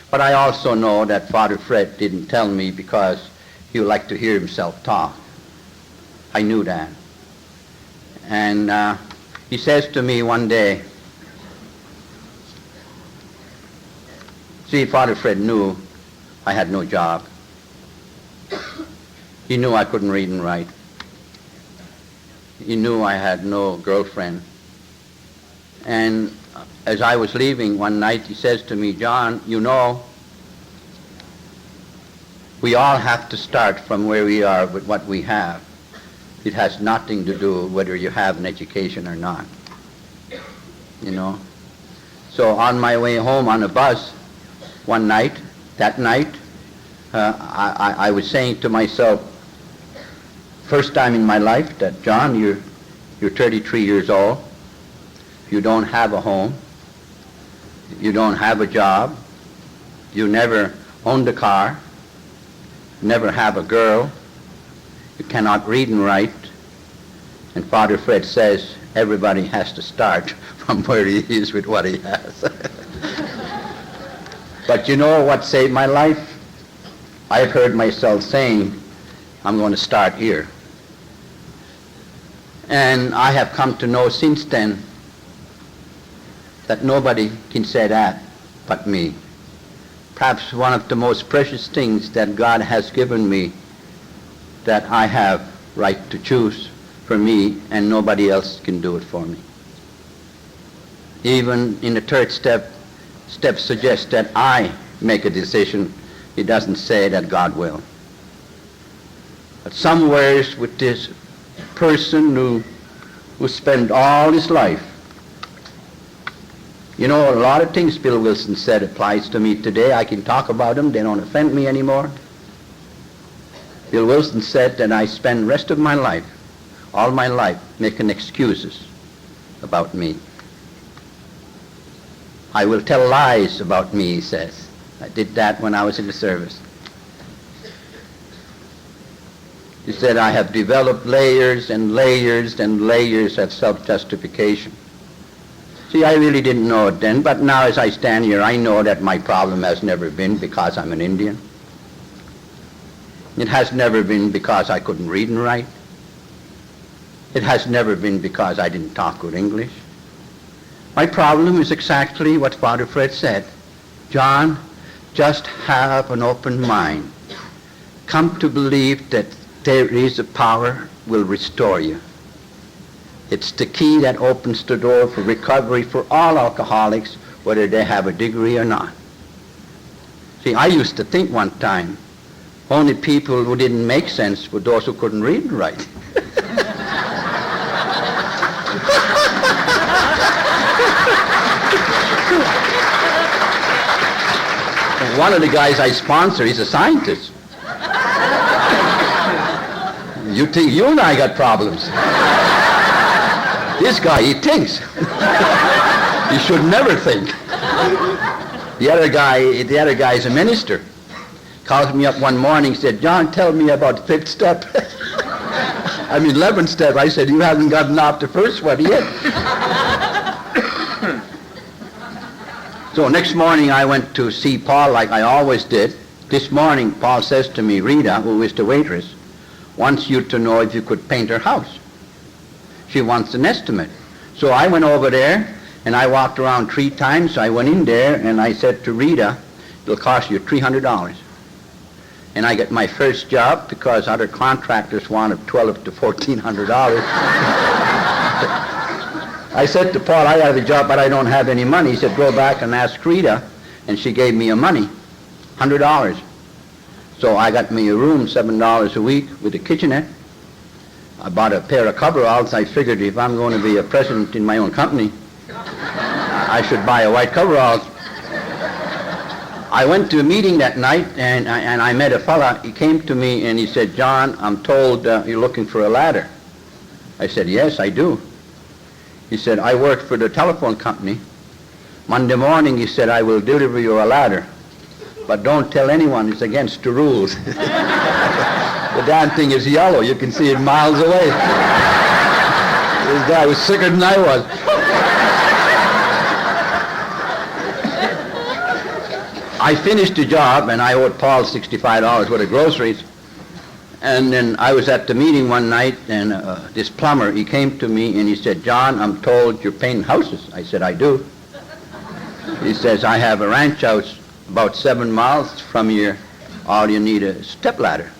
But I also know that Father Fred didn't tell me because he would like to hear himself talk. I knew that. And he says to me one day, See, Father Fred knew I had no job. He knew I couldn't read and write. He knew I had no girlfriend. And as I was leaving one night, he says to me, John, you know, we all have to start from where we are with what we have. It has nothing to do whether you have an education or not. You know? So on my way home on a bus one night, I was saying to myself, first time in my life, that John, you're 33 years old. You don't have a home. You don't have a job. You never owned a car. Never have a girl. You cannot read and write. And Father Fred says everybody has to start from where he is with what he has. But you know what saved my life? I've heard myself saying, I'm going to start here. And I have come to know since then that nobody can say that but me. Perhaps one of the most precious things that God has given me, that I have right to choose for me, and nobody else can do it for me. Even in the third step suggests that I make a decision. It doesn't say that God will. But somewheres with this person who spent all his life, you know, a lot of things Bill Wilson said applies to me today. I can talk about them. They don't offend me anymore. Bill Wilson said that I spend the rest of my life, all my life, making excuses about me. I will tell lies about me, he says. I did that when I was in the service. He said, I have developed layers and layers and layers of self-justification. See, I really didn't know it then, but now as I stand here, I know that my problem has never been because I'm an Indian. It has never been because I couldn't read and write. It has never been because I didn't talk good English. My problem is exactly what Father Fred said. John, just have an open mind. Come to believe that there is a power will restore you. It's the key that opens the door for recovery for all alcoholics, whether they have a degree or not. See, I used to think one time, only people who didn't make sense were those who couldn't read and write. One of the guys I sponsor, he's a scientist. You think you and I got problems. This guy, he thinks. He should never think. The other guy is a minister. Calls me up one morning, said, John, tell me about fifth step. 11th step. I said, you haven't gotten off the first one yet. So next morning I went to see Paul like I always did. This morning Paul says to me, Rita, who is the waitress, wants you to know if you could paint her house. She wants an estimate. So I went over there and I walked around 3 times. I went in there and I said to Rita, it'll cost you $300. And I got my first job because other contractors wanted $1,200 to $1,400. I said to Paul, I have a job, but I don't have any money. He said, go back and ask Rita. And she gave me a money, $100. So I got me a room, $7 a week with a kitchenette. I bought a pair of coveralls. I figured if I'm going to be a president in my own company, I should buy a white coveralls. I went to a meeting that night, and I met a fella. He came to me, and he said, John, I'm told you're looking for a ladder. I said, yes, I do. He said, I work for the telephone company. Monday morning, he said, I will deliver you a ladder. But don't tell anyone, it's against the rules. The damn thing is yellow. You can see it miles away. This guy was sicker than I was. I finished the job, and I owed Paul $65 worth of groceries. And then I was at the meeting one night, and this plumber, he came to me, and he said, John, I'm told you're painting houses. I said, I do. He says, I have a ranch house about 7 miles from here, all you need a step ladder.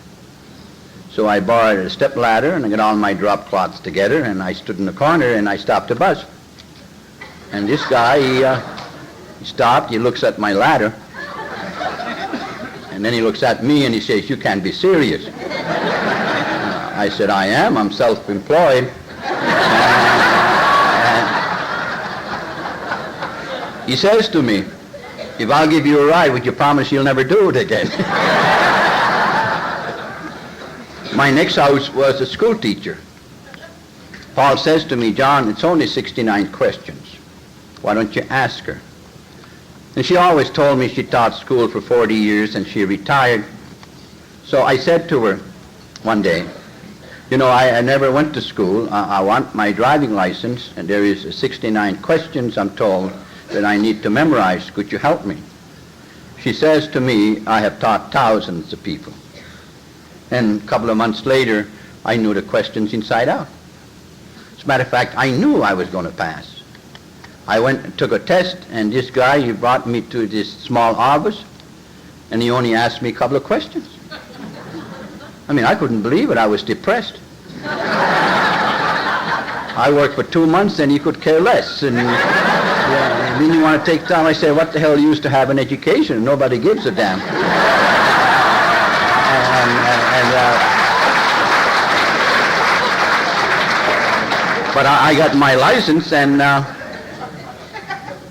So I borrowed a step ladder and I got all my drop cloths together and I stood in the corner and I stopped the bus. And this guy, he stopped, he looks at my ladder, and then he looks at me and he says, "You can't be serious." I said, "I am, I'm self-employed." He says to me, "If I'll give you a ride, would you promise you'll never do it again?" My next house was a school teacher. Paul says to me, "John, it's only 69 questions. Why don't you ask her?" And she always told me she taught school for 40 years and she retired. So I said to her one day, "You know, I never went to school. I want my driving license, and there is 69 questions, I'm told, that I need to memorize. Could you help me?" She says to me, "I have taught thousands of people." And a couple of months later, I knew the questions inside out. As a matter of fact, I knew I was going to pass. I went and took a test, and this guy, he brought me to this small office, and he only asked me a couple of questions. I mean, I couldn't believe it. I was depressed. I worked for 2 months, and he could care less. And yeah, then you want to take time. I say, "What the hell used to have an education? Nobody gives a damn." But I got my license, and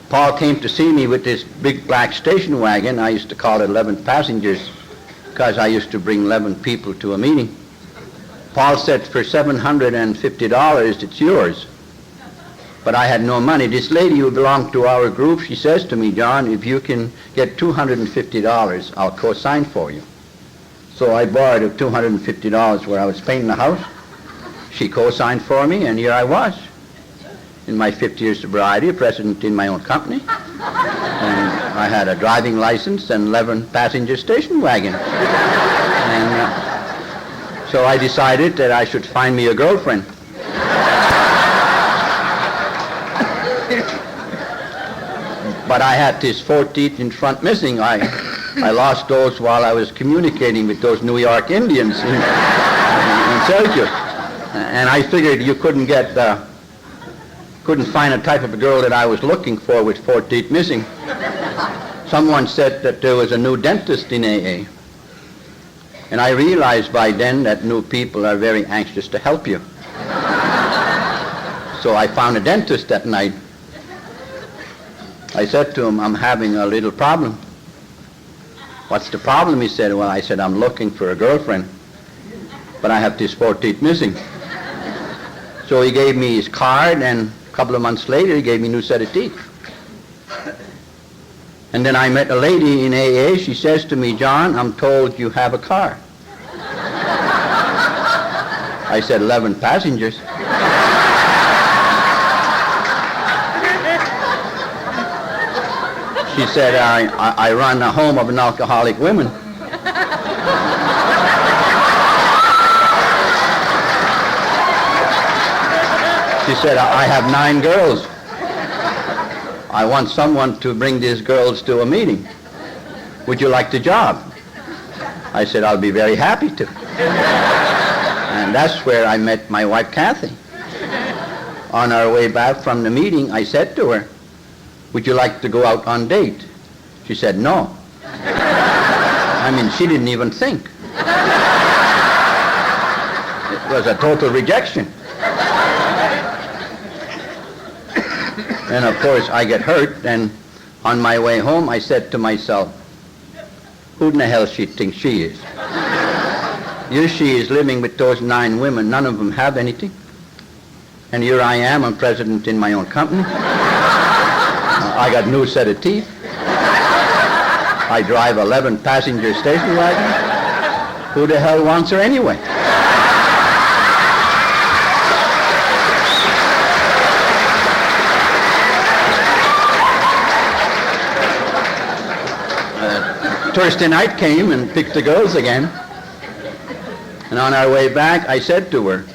Paul came to see me with this big black station wagon. I used to call it 11 passengers because I used to bring 11 people to a meeting. Paul said, "For $750, it's yours." But I had no money. This lady who belonged to our group, she says to me, "John, if you can get $250, I'll co-sign for you." So I borrowed $250 where I was painting the house. She co-signed for me, and here I was, in my 5th year sobriety, a president in my own company. And I had a driving license and 11 passenger station wagon. And so I decided that I should find me a girlfriend. But I had these 4 teeth in front missing. I lost those while I was communicating with those New York Indians in Syracuse. And I figured you couldn't find a type of a girl that I was looking for with 4 teeth missing. Someone said that there was a new dentist in AA. And I realized by then that new people are very anxious to help you. So I found a dentist that night. I said to him, "I'm having a little problem." "What's the problem?" he said. "Well," I said, "I'm looking for a girlfriend, but I have these 4 teeth missing." So he gave me his card, and a couple of months later, he gave me a new set of teeth. And then I met a lady in AA. She says to me, "John, I'm told you have a car." I said, 11 passengers. She said, I run a home of an alcoholic women. She said, "I have 9 girls. I want someone to bring these girls to a meeting. Would you like the job?" I said, "I'll be very happy to." And that's where I met my wife, Kathy. On our way back from the meeting, I said to her, "Would you like to go out on date?" She said, "No." I mean, she didn't even think. It was a total rejection. And of course, I get hurt, and on my way home, I said to myself, "Who in the hell she thinks she is? Here she is living with those 9 women. None of them have anything. And here I am, I'm president in my own company. I got a new set of teeth. I drive 11 passenger station wagon. Who the hell wants her anyway?" Thursday night came and picked the girls again. And on our way back, I said to her,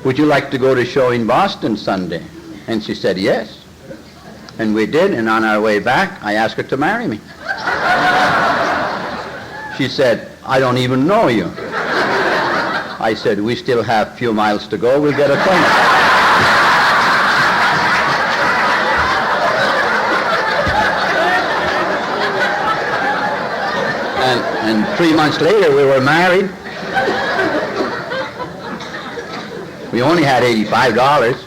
"Would you like to go to a show in Boston Sunday?" And she said, "Yes." And we did, and on our way back, I asked her to marry me. She said, I don't even know you. I said, we still have a few miles to go. We'll get acquainted. And 3 months later, we were married. We only had $85.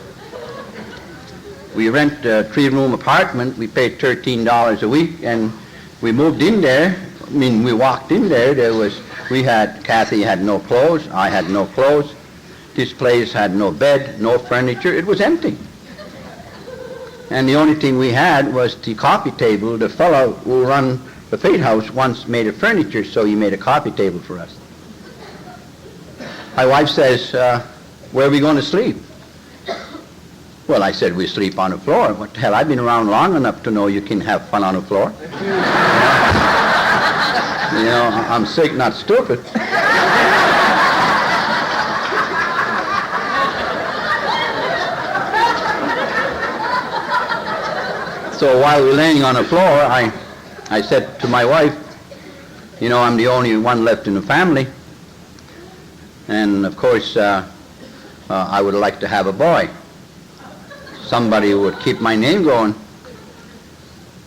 We rent a 3-room apartment. We paid $13 a week, and we moved in there. I mean, we walked in there. Kathy had no clothes. I had no clothes. This place had no bed, no furniture. It was empty. And the only thing we had was the coffee table. The fellow who run the Fate House once made a furniture, so he made a coffee table for us. My wife says, where are we going to sleep? Well, I said, we sleep on the floor. What the hell, I've been around long enough to know you can have fun on the floor. You know, I'm sick, not stupid. So while we're laying on the floor, I said to my wife, you know, I'm the only one left in the family. And of course, I would like to have a boy. Somebody who would keep my name going.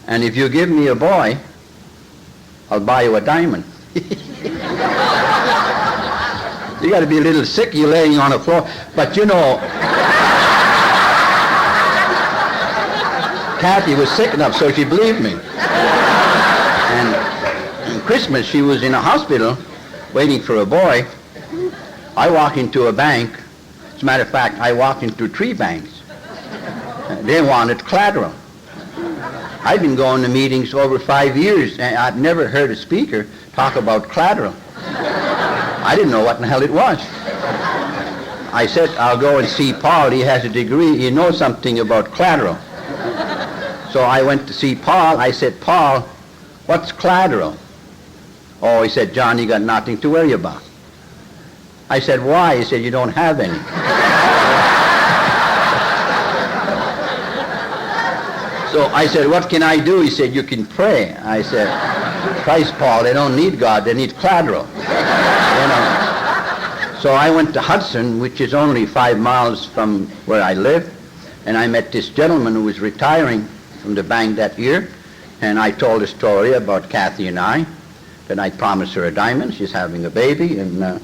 And if you give me a boy, I'll buy you a diamond. You got to be a little sick, you're laying on the floor. But you know, Kathy was sick enough, so she believed me. And on Christmas, she was in a hospital waiting for a boy. I walked into a bank. As a matter of fact, I walked into 3 banks. They wanted collateral. I've been going to meetings over 5 years, and I've never heard a speaker talk about collateral. I didn't know what in the hell it was. I said, I'll go and see Paul. He has a degree. He knows something about collateral. So I went to see Paul. I said, Paul, what's collateral? Oh, he said, John, you got nothing to worry about. I said, why? He said, you don't have any. So I said, what can I do? He said, you can pray. I said, Christ, Paul, they don't need God, they need collateral. You know. So I went to Hudson, which is only 5 miles from where I live, and I met this gentleman who was retiring from the bank that year, and I told a story about Kathy and I, that I promised her a diamond. She's having a baby, and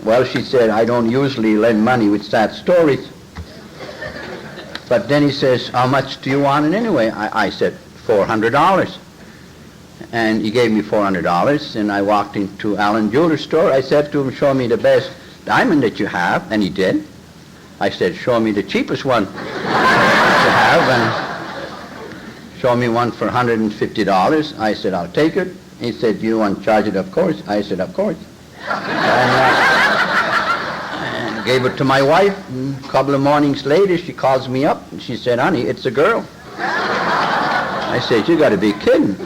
well, she said, I don't usually lend money with sad stories. But then he says, how much do you want it anyway? I said, $400. And he gave me $400, and I walked into Allen Jeweler store. I said to him, show me the best diamond that you have, and he did. I said, show me the cheapest one you have, and show me one for $150. I said, I'll take it. He said, do you want to charge it? Of course. I said, of course. And gave it to my wife. And a couple of mornings later, she calls me up, and she said, honey, it's a girl. I said, you got to be kidding.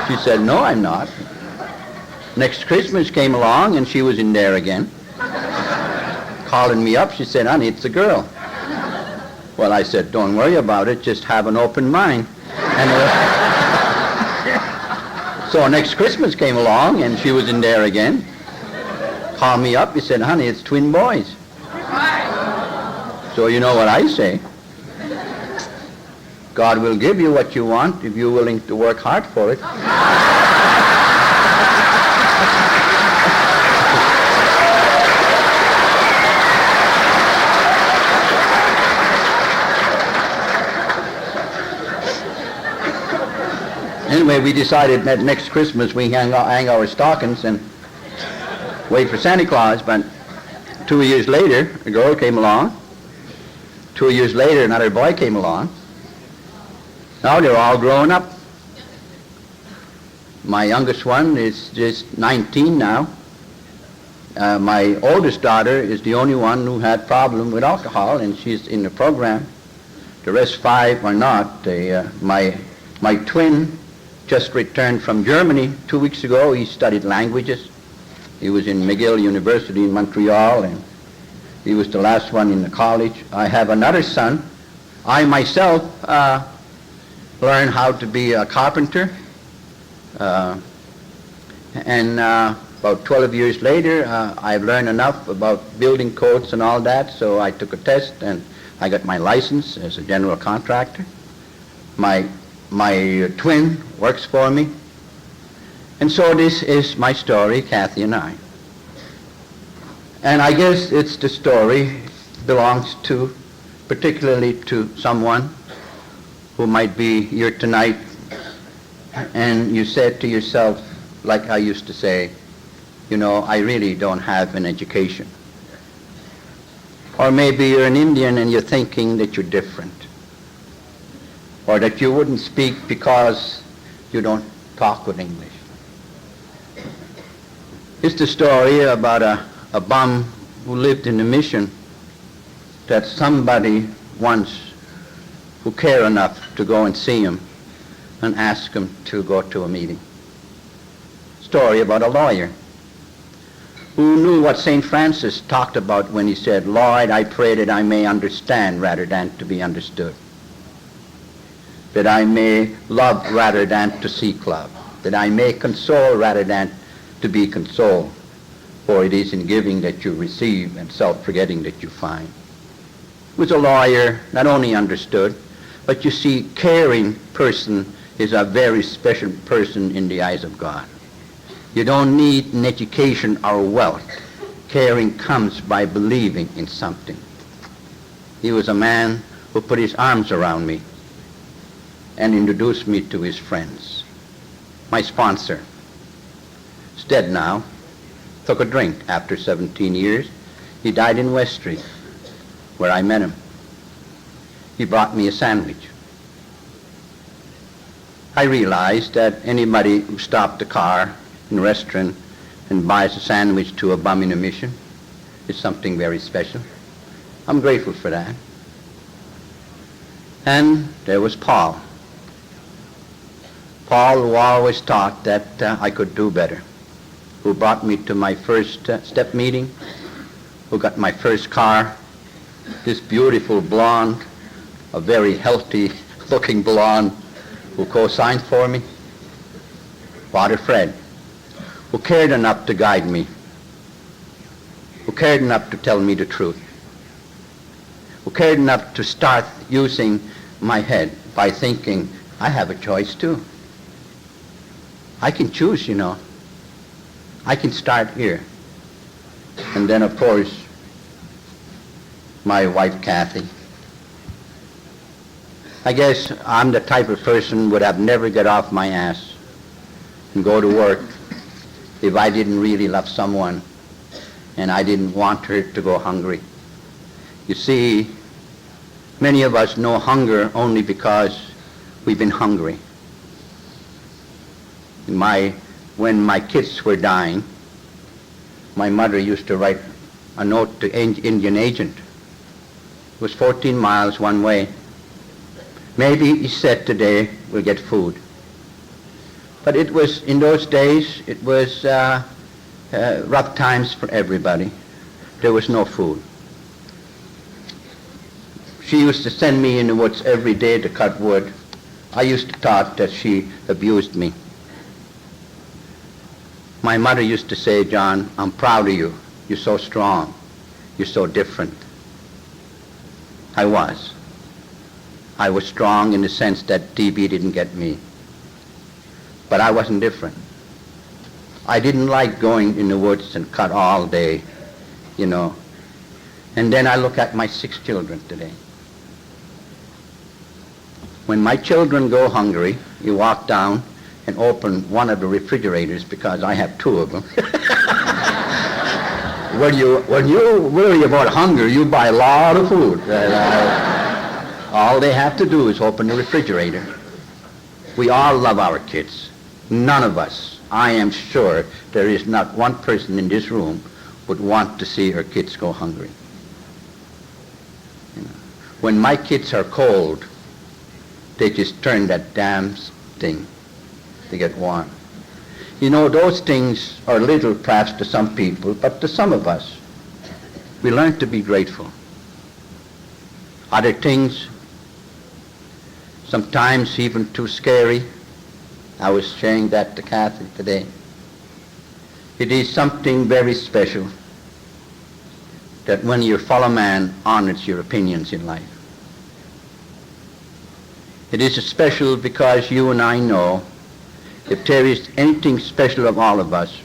She said, no, I'm not. Next Christmas came along, and she was in there again. Calling me up, she said, honey, it's a girl. Well, I said, don't worry about it, just have an open mind. And so next Christmas came along, and she was in there again. Called me up, he said, honey, it's twin boys. So you know what I say. God will give you what you want if you're willing to work hard for it. Anyway, we decided that next Christmas we hang our stockings and wait for Santa Claus, but 2 years later, a girl came along. 2 years later, another boy came along. Now they're all grown up. My youngest one is just 19 now. My oldest daughter is the only one who had problem with alcohol, and she's in the program. The rest 5 are not. My twin just returned from Germany 2 weeks ago. He studied languages. He was in McGill University in Montreal, and he was the last one in the college. I have another son. I myself learned how to be a carpenter. And about 12 years later, I've learned enough about building codes and all that, so I took a test and I got my license as a general contractor. My twin works for me. And so this is my story, Kathy and I. And I guess it's the story belongs to, particularly to someone who might be here tonight, and you said to yourself, like I used to say, you know, I really don't have an education. Or maybe you're an Indian and you're thinking that you're different, or that you wouldn't speak because you don't talk good English. It's the story about a bum who lived in a mission that somebody once who cared enough to go and see him and ask him to go to a meeting. Story about a lawyer who knew what St. Francis talked about when he said, Lord, I pray that I may understand rather than to be understood, that I may love rather than to seek love, that I may console rather than to be consoled, for it is in giving that you receive and self-forgetting that you find. He was a lawyer, not only understood, but you see, caring person is a very special person in the eyes of God. You don't need an education or wealth. Caring comes by believing in something. He was a man who put his arms around me and introduced me to his friends. My sponsor, is dead now, took a drink after 17 years. He died in West Street, where I met him. He brought me a sandwich. I realized that anybody who stopped a car in a restaurant and buys a sandwich to a bum in a mission is something very special. I'm grateful for that. And there was Paul. Paul, who always thought that I could do better, who brought me to my first step meeting, who got my first car, this beautiful blonde, a very healthy looking blonde, who co-signed for me, Father Fred, who cared enough to guide me, who cared enough to tell me the truth, who cared enough to start using my head by thinking, I have a choice too. I can choose, you know. I can start here. And then, of course, my wife, Kathy. I guess I'm the type of person would have never get off my ass and go to work if I didn't really love someone and I didn't want her to go hungry. You see, many of us know hunger only because we've been hungry. When my kids were dying, my mother used to write a note to Indian agent. It was 14 miles one way. Maybe, he said, today we'll get food. But it was, in those days, it was rough times for everybody. There was no food. She used to send me in the woods every day to cut wood. I used to thought that she abused me. My mother used to say, John, I'm proud of you. You're so strong. You're so different. I was. I was strong in the sense that TB didn't get me. But I wasn't different. I didn't like going in the woods and cut all day, you know. And then I look at my 6 children today. When my children go hungry, you walk down and open one of the refrigerators, because I have 2 of them. When you worry about hunger, you buy a lot of food. All they have to do is open the refrigerator. We all love our kids. None of us, I am sure, there is not one person in this room would want to see her kids go hungry. You know, when my kids are cold, they just turn that damn thing to get warm. You know, those things are little perhaps to some people, but to some of us, we learn to be grateful. Other things, sometimes even too scary. I was sharing that to Kathy today. It is something very special that when your fellow man honors your opinions in life. It is special because you and I know if there is anything special of all of us,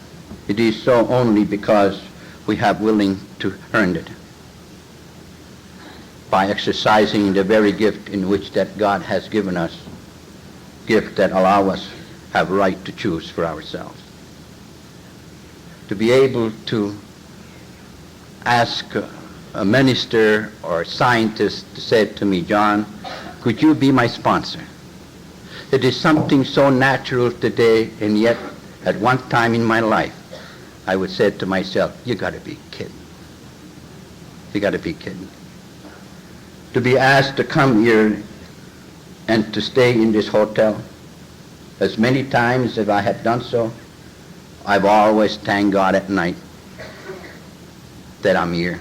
it is so only because we have willing to earn it by exercising the very gift in which that God has given us, gift that allow us have right to choose for ourselves. To be able to ask a minister or a scientist to say to me, John, could you be my sponsor? It is something so natural today, and yet at one time in my life, I would say to myself, you got to be kidding. You got to be kidding. To be asked to come here and to stay in this hotel, as many times as I have done so, I've always thanked God at night that I'm here.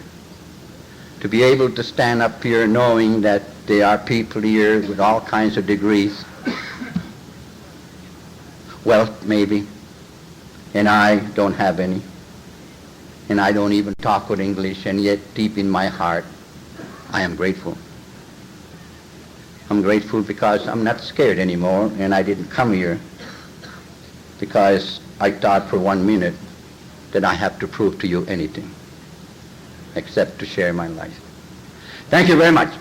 To be able to stand up here knowing that there are people here with all kinds of degrees, wealth maybe, and I don't have any, and I don't even talk with English, and yet deep in my heart, I am grateful. I'm grateful because I'm not scared anymore, and I didn't come here because I thought for 1 minute that I have to prove to you anything except to share my life. Thank you very much.